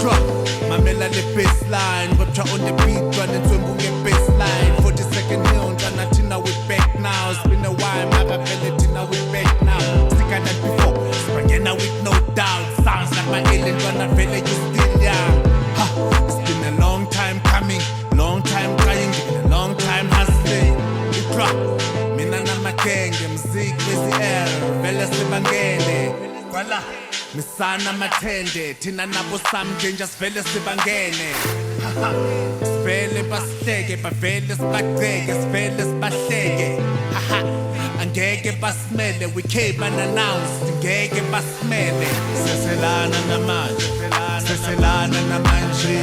drop, mamela the baseline, but on the beat, running to a baseline. 40-second hill, and Tina with back now. It's been a while, my fella Tina with back now. Sicker than before, Spaghetti with no doubt. Sounds like my alien runner, fella, you still young. Ha, it's been a long time coming, long time trying, a long time hustling. You drop, mina na makenge, mziki wezi air, vele sibangene. Kwala, misana matende, tina nabo something, just vele sibangene. Haha, sivele basleke, bavele sibagceke, sivele sibahleke. Haha, angeke basimele, we came and announced, ngeke basimele. Seselana namanje, seselana namanje.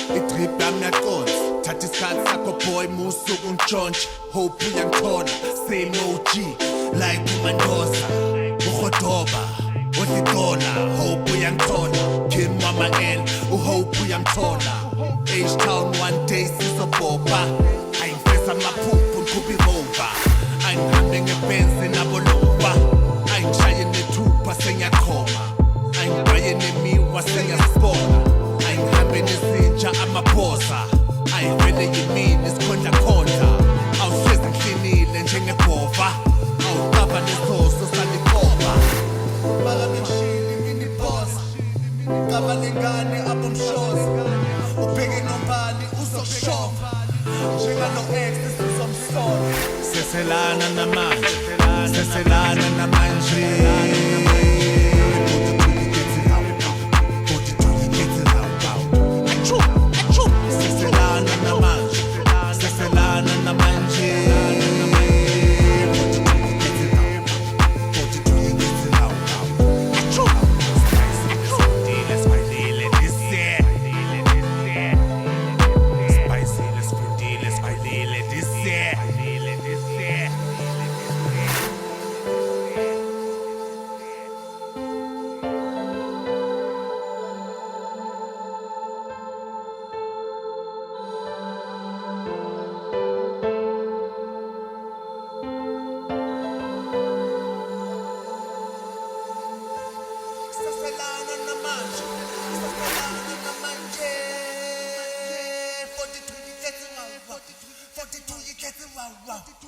Itrip yami yaqonda, thatha isikhathi sakho boy, musuku ntshontshe, hope uyangithola, same OG, like uMandoza, uGodoba, uDidola, hope uyangithola, Kim wama-L, uhope uyamthola, H-Town one day sizobopha, ayingifesa amaphupho ngikhupha irova, angihambe ngebenzi naboloba, ayingishaye nethupha sengiyaqhoma, ayingibhaye nemiwa sengiyasibona, ayingihambe nezintsha amaphosa, ayivele yimini sikhondla-khondla, awuhlezi ngihlinile njengebhova, awuqapha nesoso salikoba. Bakameshini minibhosa, qaba lengane abomshozi, ubheke nombali uzoshova, njengalo-ex sizomsola. Seselana namanje, seselana namanje. Wow.